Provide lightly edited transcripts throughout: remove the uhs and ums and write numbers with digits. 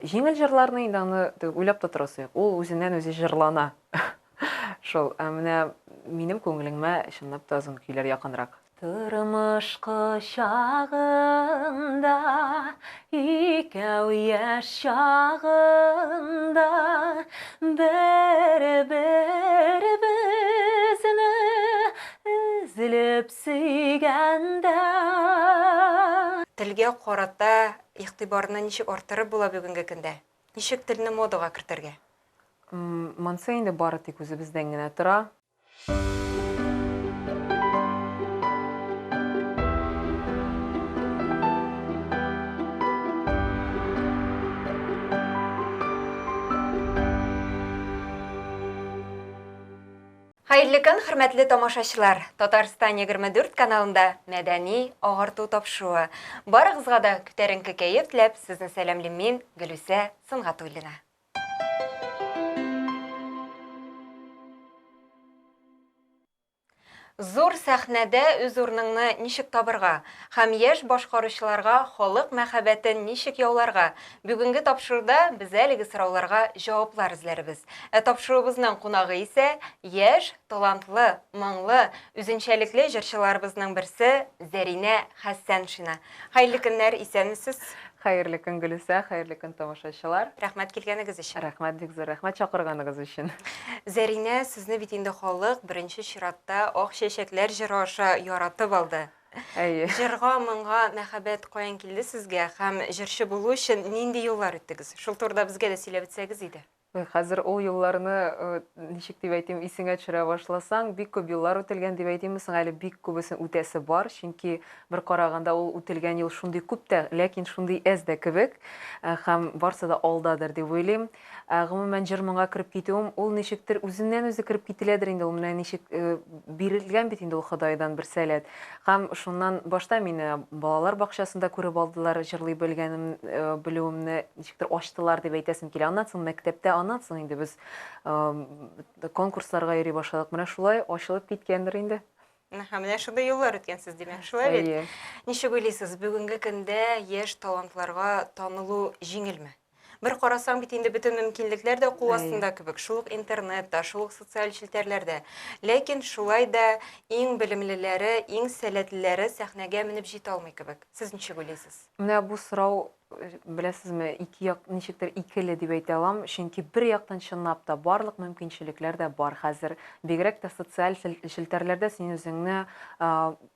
Жеңіл жырларны инде аны уйлап та торасы юк. Ул үзеннән үзе жырлана. Шул, менә минем күңелеңмә чынлап та озын көйләр якынрак. Тормыш кочагында, икәү яшь чагында, бер-беребезне эзләп сөйгәндә. Телгә карата игътибарны ничек арттырып була бүгенге көндә? Ничек телне модага кертергә? Монсы инде бары тик үзебездән генә тора. Хәерле көн, хөрмәтле тамашачылар. Татарстан 24 каналында мәдәни агарту тапшыруы. Барыгызга да күтәренке кәеф теләп, сезне сәламлыйм мин, Гөлүсә Сынгатуллина. Зур сәхнәдә үз урыныңны ничек табырга һәм яшь башкаручыларга халык мәхәббәтен ничек яуларга? Бүгенге тапшыруда без әлеге сорауларга җаваплар эзләрбез. Тапшыруыбызның кунагы исә яшь, талантлы, моңлы, үзенчәлекле җырчыларыбызның берсе Зәринә Хәсәншина. Хәерле көннәр, исәнмесез? Хәерле көн, Гөлүсә, хәерле көн, тамашачылар. Рәхмәт килгәнегез өчен. Рәхмәт, бик зур рәхмәт чакырганыгыз өчен. Зәринә, сезне бит инде халык беренче чиратта ак чәчәкләр җыры аша яратып алды. Әйе. Җырга, моңга мәхәббәт каян килде сезгә һәм җырчы булу өчен нинди юллар үттегез? Шул турыда безгә дә сөйләп үтсәгез иде. Хәзер ул юлларны ничек дип әйтим, исеңә төшерә башласаң, бик күп юллар үтелгән дип әйтимме соң, әле бик күбесен үтәсе бар, чөнки бер караганда ул үтелгән юл шундый күп тә, ләкин шундый әз дә кебек, һәм барсы да алдадыр дип уйлыйм. Гомумән җыр-моңга кереп китүем, ул ничектер үзеннән үзе кереп кителәдер инде, ул менә ничек бирелгән бит инде ул Ходайдан бер сәләт. Һәм шуннан башта мине балалар бакчасында күреп алдылар, җырлый белүемне ничектер ачтылар дип әйтәсем килә. Аннан соң мәктәптә, аннан соң инде без конкурсларга йөри башладык. Менә шулай ачылып киткәндер инде. Менә шундай юллар үткәнсез димәк, шулай бит. Ничек уйлыйсыз, бүгенге көндә яшь талантларга танылу җиңелме? Бер карасаң бит инде бөтен мөмкинлекләр дә кул астында кебек, шул ук интернетта, шул ук социаль челтәрләрдә. Ләкин шулай да иң белемлеләре, иң сәләтлеләре сәхнәгә менеп җитә алмый кебек. Сез ничек уйлыйсыз? Менә бу сорау, беләсезме, ике як ничектер икеле дип әйтә алам, чөнки бер яктан чынлап та барлык мөмкинчелекләр дә бар хәзер. Бигрәк тә социаль челтәрләрдә син үзеңне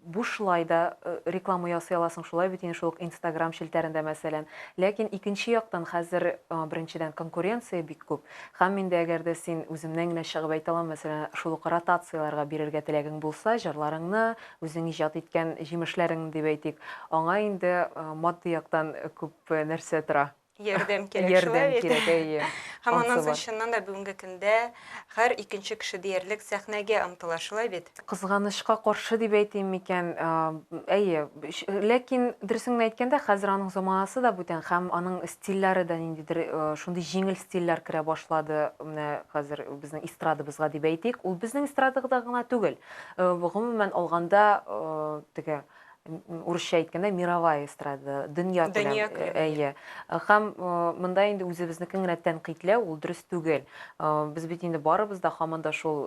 бушлай да реклама ясый аласың, шулай бит инде шул Instagram челтәрендә мәсәлән. Ләкин икенче яктан хәзер беренчедән конкуренция бик күп. Һәм инде әгәр дә син үземнән генә чыгып әйтә алам, мәсәлән, шул ротацияларга бирергә теләгең булса, җырларыңны, үзең иҗат иткән җимешләреңне дип әйтик, аңа инде матди яктан күп нәрсә тора. Ярдәм кирәк, Ярдәм кирәк, әйе. Һәм аннан соң чыннан да бүгенге көндә һәр икенче кеше диярлек сәхнәгә омтыла, шулай бит. Кызганычка каршы дип әйтим микән, әйе, ләкин дөресен әйткәндә, хәзер аның заманасы да бүтән һәм аның стильләре дә ниндидер шундый җиңел стильләр керә башлады. Менә хәзер безнең эстрадыбызга дип әйтик, ул безнең эстрадада гына түгел. Гомумән алганда, теге урысча әйткәндә мировая эстрада, дөнья күләм, әйе. Һәм монда инде үзебезнекен генә тәнкыйтьләү ул дөрес түгел. Без бит инде барыбыз да һаман да шул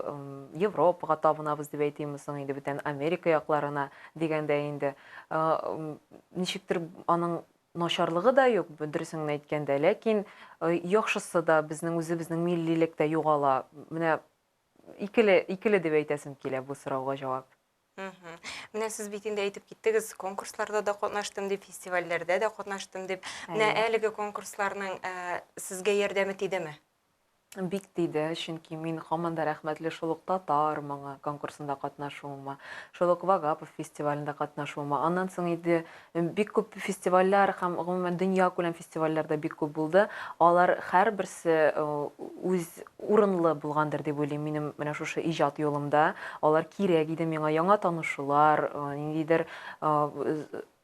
Европага табынабыз дип әйтимме соң, инде бүтән Америка якларына дигәндә инде ничектер аның начарлыгы да юк, дөресен әйткәндә, ләкин яхшысы да безнең үзебезнең миллилек тә югала. Менә икеле дип әйтәсем килә бу сорауга җавап. Менә сез бит инде әйтеп киттегез, конкурсларда да катнаштым дип, фестивальләрдә дә катнаштым дип. Менә әлеге конкурсларның сезгә ярдәме тидеме? Бик тиде, чөнки мин һаман да рәхмәтле шул ук татар моңы конкурсында катнашуыма, шул ук Вагапов фестивалендә катнашуыма. Аннан соң инде бик күп фестивальләр һәм гомумән дөнья күләм фестивальләрдә бик күп булды. Алар һәрберсе үз урынлы булгандыр дип уйлыйм минем менә шушы иҗат юлымда. Алар кирәк иде миңа, яңа танышулар, ниндидер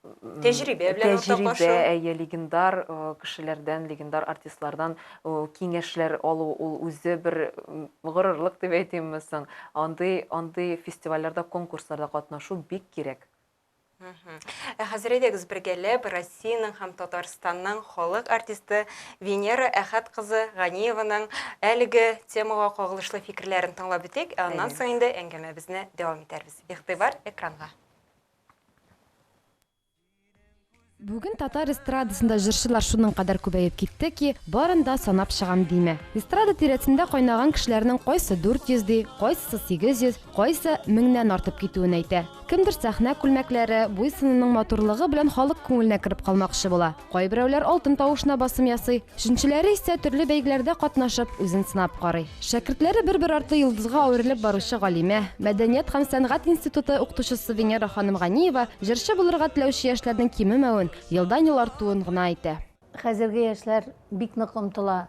Тәҗрибә белән уртаклашу. Әйе, легендар кешеләрдән, легендар артистлардан киңәшләр алу, ул үзе бер горурлык дип әйтимме соң. Андый фестивальләрдә, конкурсларда катнашу бик кирәк. Хәзер әйдәгез бергәләп Россиянең һәм Татарстанның халык артисты Венера Әхәт кызы Ганиеваның әлеге темага кагылышлы фикерләрен тыңлап битек. Аннан соң инде әңгәмәбезне дәвам итәрбез. Игътибар экранга. Бүген татар эстрадасында җырчылар шуның кадәр күбәеп китте ки, барын да санап чыгам диме. Эстрада тирәсендә кайнаган кешеләрнең кайсы 400 ди, кайсы 800, кайсы 1000нән артып китүен әйтә. Кемдер сәхнә күлмәкләре, буй-сынының матурлыгы белән халык күңеленә кереп калмакчы була. Кайберәүләр алтын тавышына басым ясый, өченчеләре исә төрле бәйгеләрдә катнашып, үзен сынап карый. Шәкертләре бер-бер артлы йолдызга әверелеп баручы Галимә, Мәдәният һәм сәнгать институты укытучысы Венера ханым Ганиева җырчы булырга теләүче яшьләрнең кимемәвен, елдан-ел артуын гына әйтә. Хәзерге яшьләр бик нык омтыла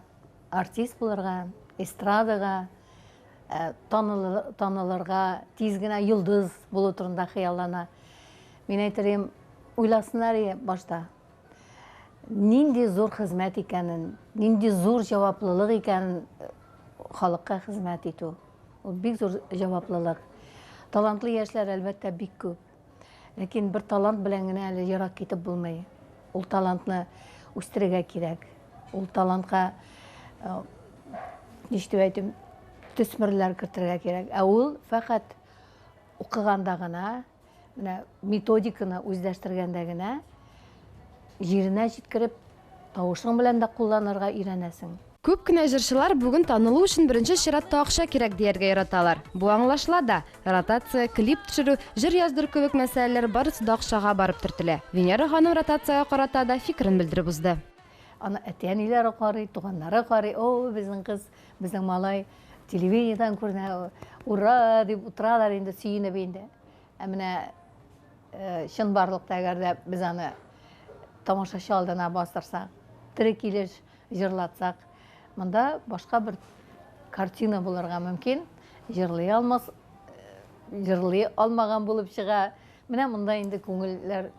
артист булырга, эстрадага, танылырга, тиз генә йолдыз булу турында хыяллана. Мин әйтәм, уйласыннар башта. Нинди зур хезмәт икәнен, нинди зур җаваплылык икәнен халыкка хезмәт итү. Ул бик зур җаваплылык. Талантлы яшьләр әлбәттә бик күп. Ләкин бер талант белән генә әле ярак китеп булмый. Ул талантны үстерергә кирәк. Ул талантка ништеп әйтим, төсмерләр кертергә кирәк. Ә ул фақат укыганда гына, менә методиканы үзләштергәндә генә җиренә җиткереп, тавышың белән дә кулланырга өйрәнәсең. Күп кенә җырчылар бүген танылу өчен беренче чиратта акча кирәк дияргә яраталар. Бу аңлашыла да. Ротация, клип төшерү, җыр яздыру кебек мәсьәләләр барысы да акчага барып төртелә. Венера ханым ротациягә карата да фикерен белдереп узды. Аны әтәниләре карый, туганнары карый. О, безнең кыз, безнең малай телевидениедән күренә, ура дип утыралар инде сөенеп инде. Ә менә чын барлыкта әгәр дә без аны тамашачы алдына бастырсак, тере килеш җырлатсак, монда башка бер картина булырга мөмкин. Җырлый алмаган булып чыга. Менә монда инде күңелләр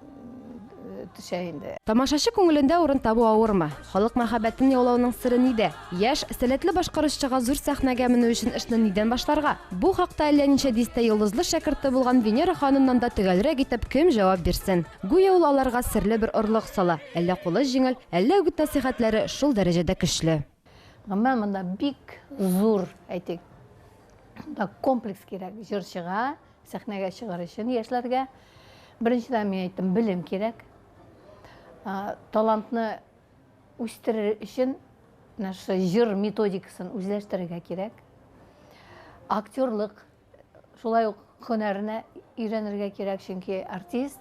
төшә инде. Тамашачы күңелендә урын табу авырмы? Халык мәхәббәтен яулауның сыры нидә? Яшь, сәләтле башкаручыга зур сәхнәгә менү өчен эшне нидән башларга? Бу хакта әллә ничә дистә йолдызлы шәкерте булган Венера ханымнан да төгәлрәк итеп кем җавап бирсен? Гүя ул аларга серле бер орлык сала. Әллә кулы җиңел, әллә үгет насихәтләре шул дәрәҗәдә көчле. Гомумән монда бик зур, әйтик, комплекс кирәк җырчыга, сәхнәгә чыгар өчен яшьләргә. Беренчедән мин әйттем, белем кирәк. Талантны үстерер өчен җыр методикасын үзләштерергә кирәк. Актерлык, шулай ук һөнәренә өйрәнергә кирәк, чөнки артист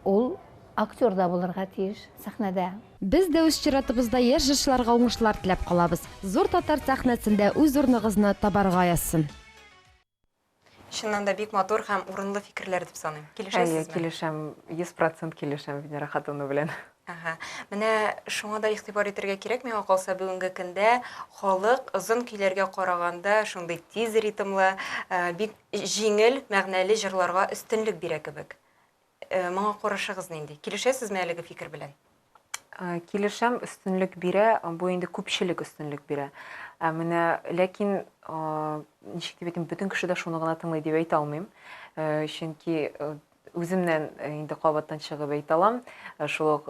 ул актер да булырга тиеш сәхнәдә. Без дә үз чиратыбызда яшь җырчыларга уңышлар теләп калабыз. Зур татар сәхнәсендә үз урныгызны табарга язсын. Чыннан да бик матур һәм урынлы фикерләр дип саныйм. Килешәсезме? Килешәм, 100% килешәм Венера хатыны белән. Менә шуңа да игътибар итәргә кирәк, миңа калса бүгенге көндә халык озын көйләргә караганда шундый тиз ритмлы, бик җиңел, мәгънәле җырларга өстенлек бирә кебек. Моңа карашыгыз нинди? Килешәсезме әлеге фикер белән? Килешәм, өстенлек бирә, бу инде күпчелек өстенлек бирә. Менә ләкин ничек дип әйтим, бөтен кеше дә шуны гына тыңлый дип әйтә алмыйм. Чөнки үземнән инде кабаттан чыгып әйтә алам. Шул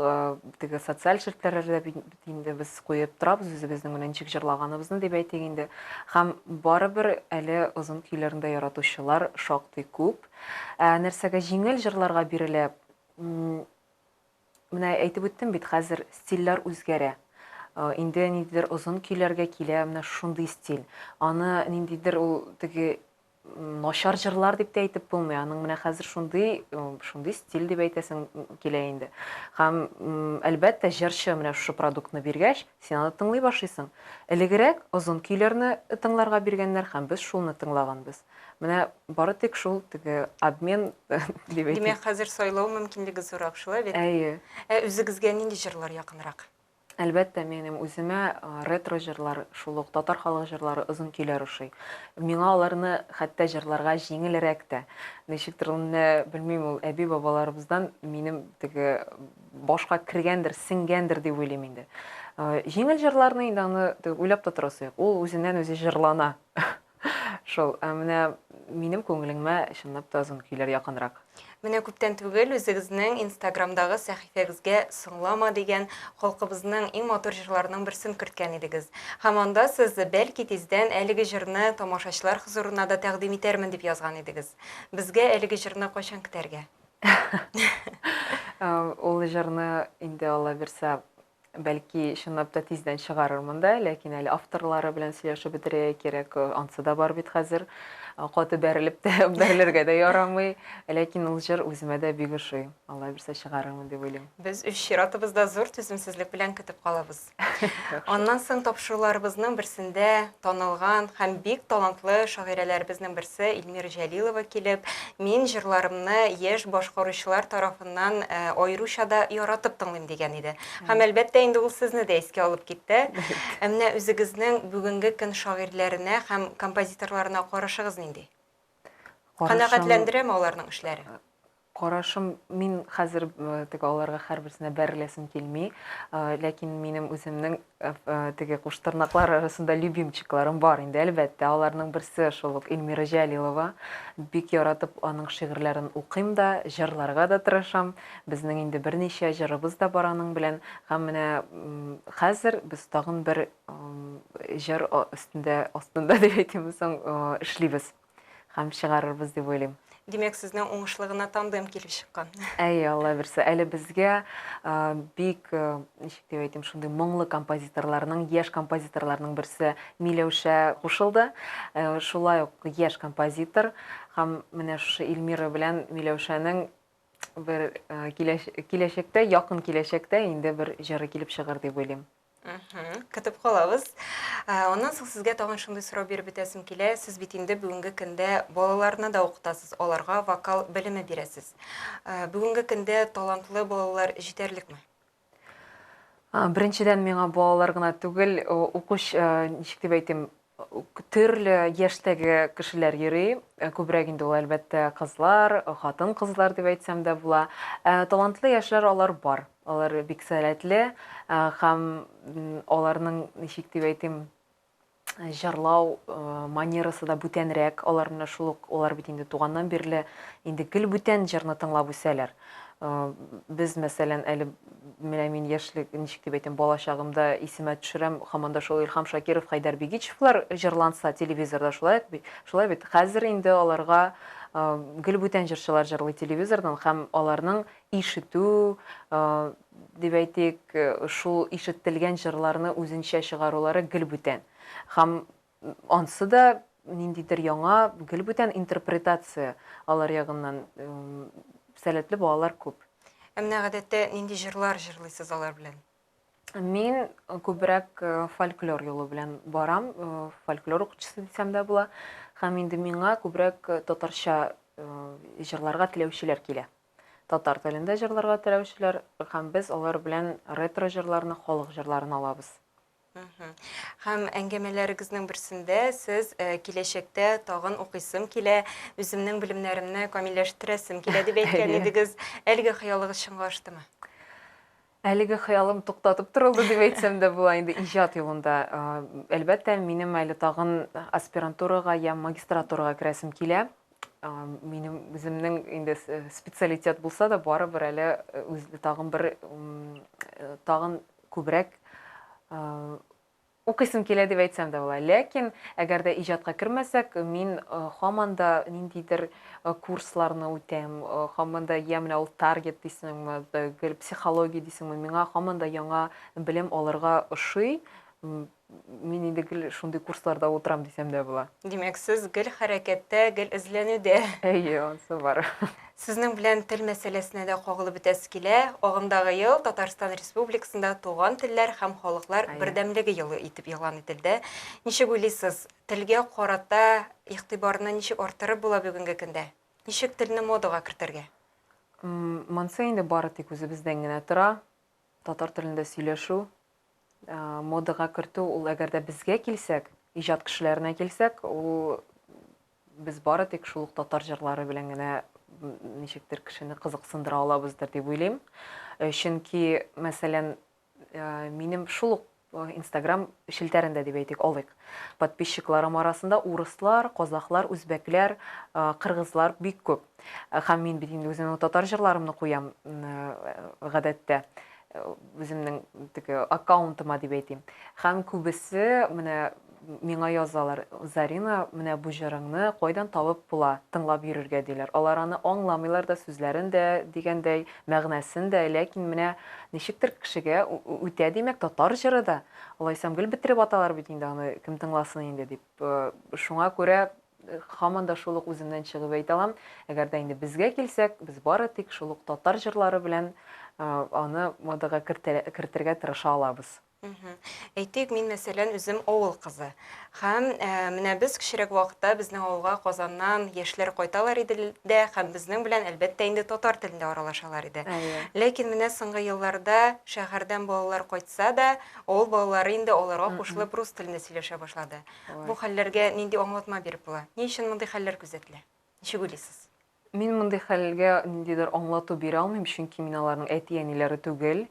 теге социаль шартларда инде без куеп торабыз үзебезнең менә ничек җырлаганыбызны дип әйтик инде. Һәм барыбер әле озын көйләрендә яратучылар шактый күп. Нәрсәгә җиңел җырларга бирелә. Менә әйтеп үттем бит, хәзер стильләр үзгәрә. Инде ниндидер озын көйләргә килә, менә шундый стиль. Аны ниндидер ул теге начар җырлар дип тә әйтеп булмый. Аның менә хәзер шундый стиль дип әйтәсең килә инде. Һәм әлбәттә җырчы менә шушы продуктны биргәч, син аны тыңлый башлыйсың. Элегрәк озын көйләрне тыңларга биргәннәр һәм без шуны тыңлаганбыз. Менә бары тик шул теге обмен дип әйтик. Димәк, хәзер сайлау мөмкинлеге зуррак шулай бит? Әйе. Үзегезгә нинди җырлар якынрак? Әлбәттә, минем үземә ретро җырлар, шул ук татар халык җырлары озын көйләр ошый. Миңа аларны хәтта җырларга җиңелрәк тә. Ничектер ул белмим, ул әби бабаларыбыздан минем теге башка кергәндер, сиңгәндер дип уйлыйм инде. Җиңел җырларны инде аны уйлап та торасы юк. Ул үзеннән үзе җырлана. Шул, менә минем күңелемә чынлап та озын көйләр якынрак. Менә күптән түгел үзегезнең Instagramдагы сәхифәгезгә «Соңлама» дигән халкыбызның иң матур җырларының берсен керткән идегез. Һәм анда сез бәлки тиздән әлеге җырны тамашачылар хузурына да тәкъдим итәрмен дип язган идегез. Безгә әлеге җырны кайчан көтәргә? Ул җырны инде Алла бирсә, бәлки чынлап та тиздән чыгарырмын да, ләкин әле авторлары белән сөйләшеп бетерергә кирәк. Ансы да бар бит хәзер. Каты бәрелеп тә бәрелергә дә ярамый, ләкин ул җыр үземә дә бик ошый. Алла бирсә чыгарырмын дип уйлыйм. Без үз чиратыбызда зур түземсезлек белән көтеп калабыз. Аннан соң тапшыруларыбызның берсендә танылган һәм бик талантлы шагыйрәләребезнең берсе Илмира Җәлилова килеп, мин җырларымны яшь башкаручылар тарафыннан аеруча да яратып тыңлыйм дигән иде. Һәм әлбәттә инде ул сезне дә искә алып китте. Менә үзегезнең бүгенге көн шагыйрьләренә һәм композиторларына карашыгыз нинди? Канәгатьләндерәме аларның эшләре? Карашым, мин хәзер теге аларга һәрберсенә бәреләсем килми, ләкин минем үземнең теге куштырнаклар арасында любимчикларым бар инде, әлбәттә. Аларның берсе шул ук Илмира Җәлилова. Бик яратып аның шигырьләрен укыйм да, җырларга да тырышам. Безнең инде берничә җырыбыз да бар аның белән. Һәм менә хәзер без тагын бер җыр астында дип әйтәм соң эшлибез. Һәм чыгарырбыз дип уйлыйм. Димәк, сезнең уңышлыгына тандем килеп чыккан. Әй, Алла бирсә, әле безгә бик, ничек дип әйтим, шундый моңлы композиторларның, яшь композиторларның берсе Миләүшә кушылды. Шулай ук яшь композитор һәм менә шушы Илмира белән Миләүшәнең бер киләчәктә, якын киләчәктә инде бер җыры килеп чыгыр дип уйлыйм. Көтеп калабыз. Аннан соң сезгә тагын шундый сорау биреп бетәсем килә. Сез бит инде бүгенге көндә балаларны да укытасыз, аларга вокал белеме бирәсез. Бүгенге көндә талантлы балалар җитәрлекме? Беренчедән миңа балалар гына түгел, укыш, ничек дип әйтим, төрле яшьтәге кешеләр йөри. Күбрәк инде ул әлбәттә кызлар, хатын-кызлар дип әйтсәм дә була. Талантлы яшьләр алар бар. Алар бик сәләтле һәм аларның, ничек дип әйтим, җырлау манерасы да бүтәнрәк. Алар менә шул ук, алар бит инде туганнан бирле инде гел бүтән җырны тыңлап үсәләр. Без мәсәлән әле менә мин яшьлек, ничек дип әйтим, бала чагымда исемә төшерәм, һаман шул Илһам Шакиров, Хайдар Бигичевлар җырланса телевизорда шулай бит. Хәзер инде аларга гел бүтән җырчылар җырлый телевизордан һәм аларның ишетү, дип әйтик, шул ишетелгән җырларны үзенчә чыгарулары гел бүтән. Һәм ансы да ниндидер яңа, гел бүтән интерпретация алар ягыннан сәләтле балалар күп. Менә гадәттә нинди җырлар җырлыйсыз алар белән? Мин күбрәк фольклор юлы белән барам, фольклор укытучысы дисәм дә була. Һәм инде миңа күбрәк татарча җырларга теләүчеләр килә. Татар телендә җырларга теләүчеләр һәм без алар белән ретро җырларны, халык җырларын алабыз. Һәм әңгәмәләрегезнең берсендә сез киләчәктә тагын укыйсым килә, үземнең белемнәремне камилләштерәсем килә дип әйткән идегез. Әлеге хыялыгыз чынга аштымы? Әлеге хыялым туктатып торылды дип әйтсәм дә була инде иҗат юлында. Әлбәттә, минем әле тагын аспирантурага я магистратурага керәсем килә. Минем үземнең инде специалитет булса да барыбер әле тагын күбрәк укыйсым килә дип әйтсәм дә була. Ләкин әгәр дә иҗатка кермәсәк, мин һаман да ниндидер курсларны үтәм, һаман да менә ул таргет дисеңме, гел психология дисеңме, миңа һаман да яңа белем алырга ошый. Мин инде гел шундый курсларда утырам дисәм дә була. Димәк, сез гел хәрәкәттә, гел эзләнүдә. Әйе, ансы бар. Сезнең белән тел мәсьәләсенә дә кагылып бетәсе килә. Агымдагы ел Татарстан Республикасында туган телләр һәм халыклар бердәмлеге елы итеп игълан ителде. Ничек уйлыйсыз, телгә карата игътибарны ничек арттырып була бүгенге көндә? Ничек телне модага кертергә? Монсы инде бары тик үзебездән генә тора. Татар телендә сөйләшү, модага кертү, ул әгәр дә безгә килсәк, иҗат кешеләренә килсәк, ул без бары тик шул татар җырлары белән генә ничектер кешене кызыксындыра алабыздыр дип уйлыйм. Чөнки, мәсәлән, минем шул Instagram шилтәрендә дип әйтик алыйк. Подписчикларым арасында урыслар, казаклар, үзбәкләр, кыргызлар бик күп. Һәм мин бит инде үземнең татар җырларымны куям гадәттә. Үземнең теге аккаунтыма дип әйтим. Һәм күбесе менә миңа язалар: "Зарина, менә бу җырыңны кайдан табып була? Тыңлап йөрергә" диләр. Алар аны аңламыйлар да, сүзләрен дә дигәндәй, мәгънәсен дә, ләкин менә ничектер кешегә үтә, димәк, татар җыры да. Алайсам гел бетереп аталар бит инде аны, кем тыңласын инде дип. Шуңа күрә һаман да шул ук үземнән чыгып әйтә алам. Әгәр дә инде безгә килсәк, без бары тик шул ук татар җырлары белән аны модага кертергә тырыша алабыз. Әйтик, мин мәсәлән үзем авыл кызы. Һәм менә без кичерәк вакытта безнең авылга Казаннан яшьләр кайталар иде дә, һәм безнең белән әлбәттә инде татар телендә аралашалар иде. Ләкин менә соңгы елларда шәһәрдән балалар кайтса да, авыл балалары инде аларга кушылып рус телендә сөйләшә башлады. Бу хәлләргә нинди аңлатма биреп була? Ни өчен мондай хәлләр күзәтелә? Ничек уйлыйсыз? Мин мондай хәлгә ниндидер аңлату бирә алмыйм, чөнки мин аларның әти-әниләре түгел.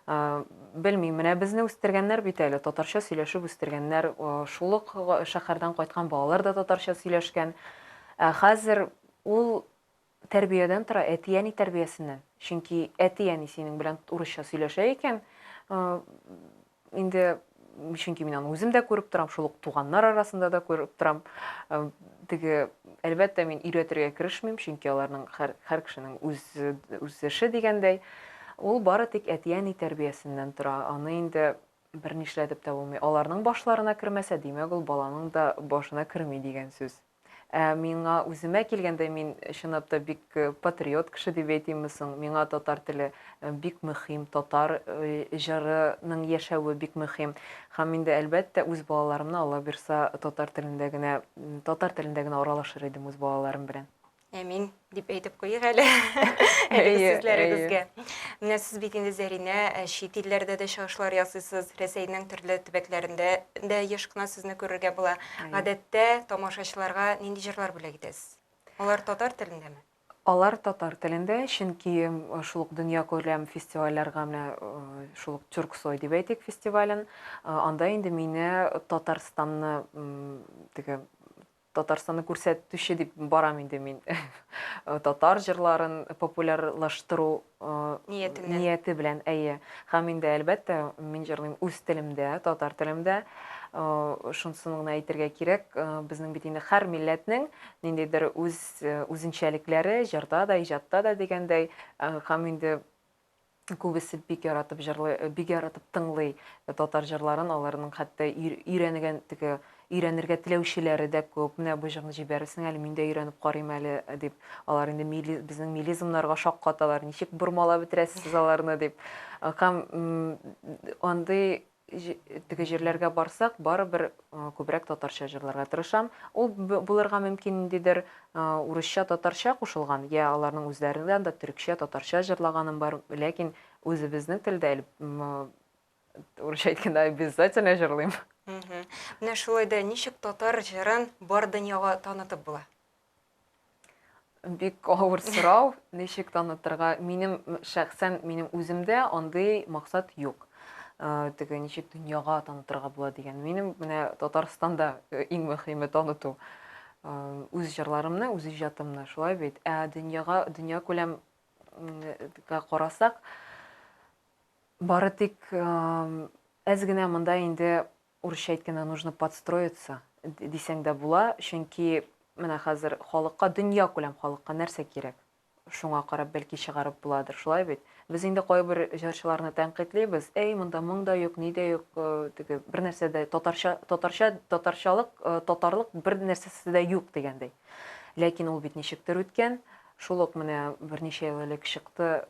Белмим, менә безне үстергәннәр бит әле, татарча сөйләшеп үстергәннәр, шул ук шәһәрдән кайткан балалар да татарча сөйләшкән. Хәзер ул тәрбиядән тора, әти-әни тәрбиясеннән. Чөнки әти-әни синең белән урысча сөйләшә икән, инде чөнки мин аны үзем дә күреп торам, шул ук туганнар арасында да күреп торам. Теге, әлбәттә, мин өйрәтергә керешмим, чөнки аларның һәр кешенең үз эше дигәндәй. Ул бары тик әти-әни тәрбиясеннән тора. Аны инде бер нишләтеп тә булмый. Аларның башларына кермәсә, димәк, ул баланың да башына керми дигән сүз. Миңа үземә килгәндә, мин чынлап та бик патриот кеше дип әйтимме соң. Миңа татар теле бик мөһим, татар җырының яшәве бик мөһим. Һәм инде әлбәттә үз балаларымны Алла бирсә татар телендә генә аралашыр идем үз балаларым белән. Мин дип әйтеп куйыйк әле. Сүзләрегезгә. Менә сез бит инде, Зарина, чит илләрдә дә чыгышлар ясыйсыз, Рәсәйнең төрле төбәкләрендә дә еш кына сезне күрергә була. Гадәттә тамашачыларга нинди җырлар бүләк итәсез? Алар татар телендәме? Алар татар телендә, чөнки шул ук дөнья күләм фестивальләргә менә шул ук Тюрксой дип әйтик фестивален. Анда инде мине Татарстанны Татарстанны күрсәтүче дип барам инде мин. Татар җырларын популярлаштыру нияте белән, әйе. Һәм инде әлбәттә мин җырлыйм үз телемдә, татар телемдә. Шунысын гына әйтергә кирәк, безнең бит инде һәр милләтнең ниндидер үзенчәлекләре җырда да, иҗатта да дигәндәй, һәм инде күбесе бик яратып җырлый, бик яратып тыңлый татар җырларын, аларның хәтта өйрәнергә теләүчеләре дә күп. Менә бу җырны җибәрсең әле, мин дә өйрәнеп карыйм әле дип. Алар инде безнең милизмнарга шаккаталар, ничек бурмалап бетерәсез аларны дип. Һәм андый теге җирләргә барсак, барыбер күбрәк татарча җырларга тырышам. Ул булырга мөмкин индидер урысча, татарча кушылган. Я аларның үзләреннән дә төрекчә, татарча җырлаганым бар, ләкин үзебезнең телдә урысча әйткәндә обязательно җырлыйм. Менә шулай да ничек татар җырын бар дөньяга танытып була? Бик авыр сорау, ничек танытырга. Шәхсән минем үземдә андый максат юк. Теге ничек дөньяга танытырга була дигән. Минем менә Татарстанда иң мөһиме таныту үз җырларымны, үз иҗатымны, шулай бит. Дөнья күләм карасак, бары тик әз генә монда инде урысча әйткәндә нужно подстроиться дисәң дә була, чөнки менә хәзер халыкка, дөнья күләм халыкка нәрсә кирәк? Шуңа карап бәлки чыгарып буладыр, шулай бит. Без инде кайбер җырчыларны тәнкыйтьлибез. Монда моң да юк, ни дә юк, теге бер нәрсә дә татарлык бер нәрсәсе дә юк дигәндәй. Ләкин ул бит ничектер үткән. Шул ук менә берничә ел элек чыкты,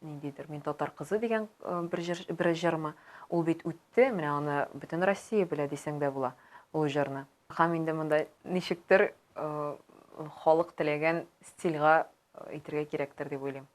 ниндидер мин татар кызы дигән бер җырма. Ул бит үтте, менә аны бөтен Россия белә дисәң дә була, ул җырны. Һәм инде монда ничектер халык теләгән стильгә итергә кирәктер дип уйлыйм.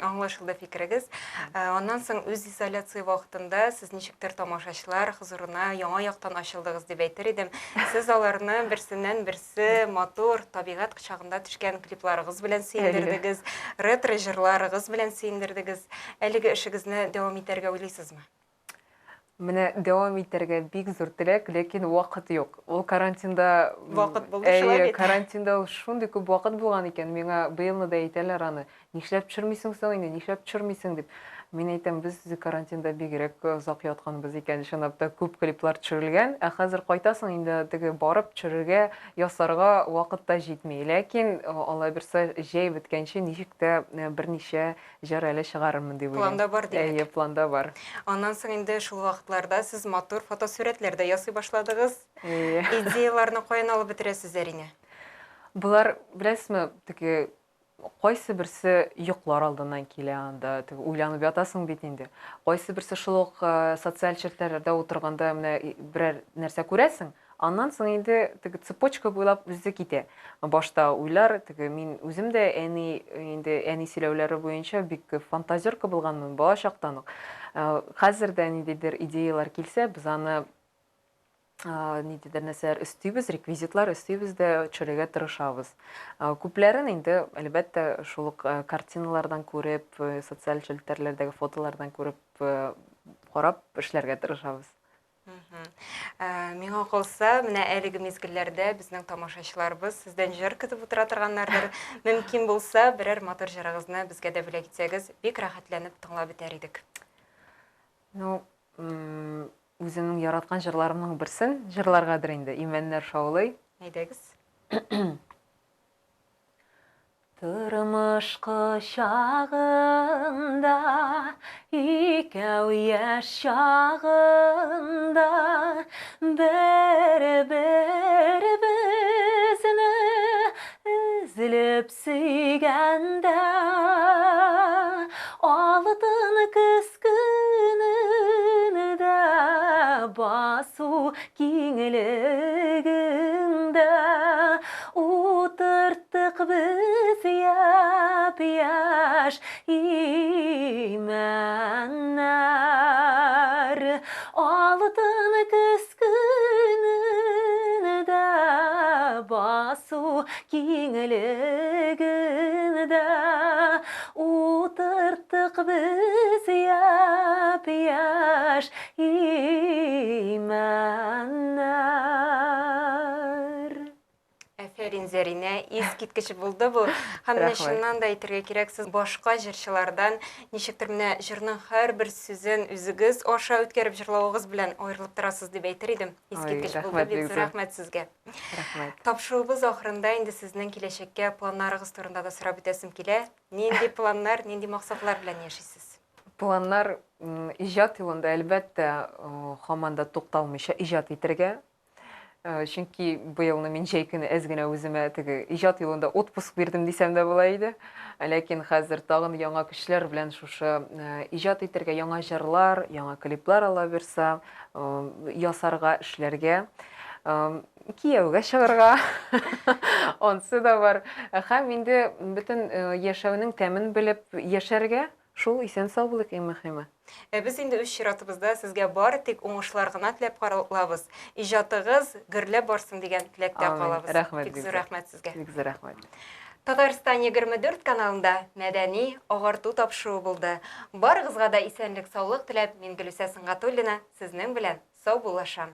Аңлашылды фикерегез. Аннан соң үз изоляция вакытында сез ничектер тамашачылар хузурына яңа яктан ачылдыгыз дип әйтер идем. Сез аларны берсеннән берсе матур табигать кочагында төшкән клипларыгыз белән сөендердегез, ретро җырларыгыз белән сөендердегез. Әлеге эшегезне дәвам итәргә уйлыйсызмы? Менә дәвам итәргә бик зур теләк, ләкин вакыт юк. Ул карантинда Вакыт булды шулай бит. Карантинда ул шундый күп вакыт булган икән. Миңа быелны да әйтәләр аны. Нишләп төшермисең соң инде, нишләп төшермисең дип. Мин әйтәм, без карантинда бигрәк озак ятканбыз икән, чынлап та күп клиплар төшерелгән. Ә хәзер кайтасың инде теге барып төшерергә, ясарга вакыт та җитми. Ләкин Алла бирсә, җәй беткәнче ничек тә берничә җыр әле чыгарырмын дип уйлыйм. Планда бар димәк. Әйе, планда бар. Аннан соң инде шул вакытларда сез матур фотосурәтләр дә ясый башладыгыз. Әйе. Идеяларны каян алып бетерәсезләр ине? Булар, беләсезме, теге кайсы берсе йоклар алдыннан килә анда, теге уйланып ятасың бит инде. Кайсы берсе шул ук социаль челтәрләрдә утырганда менә берәр нәрсә күрәсең, аннан соң инде теге цепочка буйлап үзе китә. Башта уйлар, теге мин үзем дә әни сөйләүләре буенча бик фантазерка булганмын бала чактан ук. Хәзер дә ниндидер идеялар килсә, без аны ниндидер нәрсәләр өстибез, реквизитлар өстибез дә төшерергә тырышабыз. Күпләрен инде әлбәттә шул ук картиналардан күреп, социаль челтәрләрдәге фотолардан күреп, карап эшләргә тырышабыз. Миңа калса, менә әлеге мизгелләрдә безнең тамашачыларыбыз сездән җыр көтеп утыра торганнардыр. Мөмкин булса, берәр матур җырыгызны безгә дә бүләк итсәгез, бик рәхәтләнеп тыңлап бетәр идек. Ну, үземнең яраткан җырларымның берсен җырларгадыр инде. Имәннәр шаулый. Әйдәгез. Тормыш кочагында, икәү яшь чагында, бер-беребезне эзләп сөйгәндә, алтын көз көнендә, басу киңлегендә, утырттык без яп-яшь имәннәр, алтын көз көнендә, басу киңлегендә, утырттык без яп-яшь имәннәр. Әфәрин, Зәринә, искиткеч булды бу. Һәм менә шуннан да әйтергә кирәк, сез башка җырчылардан ничектер менә җырның һәрбер сүзен үзегез аша үткәреп җырлавыгыз белән аерылып торасыз дип әйтер идем. Искиткеч булды, бик зур рәхмәт сезгә. Рәхмәт. Тапшыруыбыз ахырында инде сезнең киләчәккә планнарыгыз турында да сорап үтәсем килә. Нинди планнар, нинди максатлар белән яшисез? Планнар иҗат юлында әлбәттә һаман да тукталмыйча иҗат итәргә. Чөнки быелны мин җәй көне әз генә үземә теге иҗат юлында отпуск бирдем дисәм дә була иде. Ләкин хәзер тагын яңа көчләр белән шушы иҗат итәргә, яңа җырлар, яңа клиплар ала бирсә, ясарга, эшләргә, кияүгә чыгарга. Онсы да бар. Һәм инде бөтен яшәүнең тәмен белеп яшәргә, шул исән сау булык иң мөһиме. Без инде үз чиратыбызда сезгә бары тик уңышлар гына теләп калабыз. Иҗатыгыз гөрләп барсын дигән теләктә калабыз. Рәхмәт, Бик зур рәхмәт сезгә. Бик зур рәхмәт. Татарстан 24 каналында мәдәни агарту тапшыруы булды. Барыгызга да исәнлек, саулык теләп, мин Гөлүсә Сыңгатуллина сезнең белән сау булышам.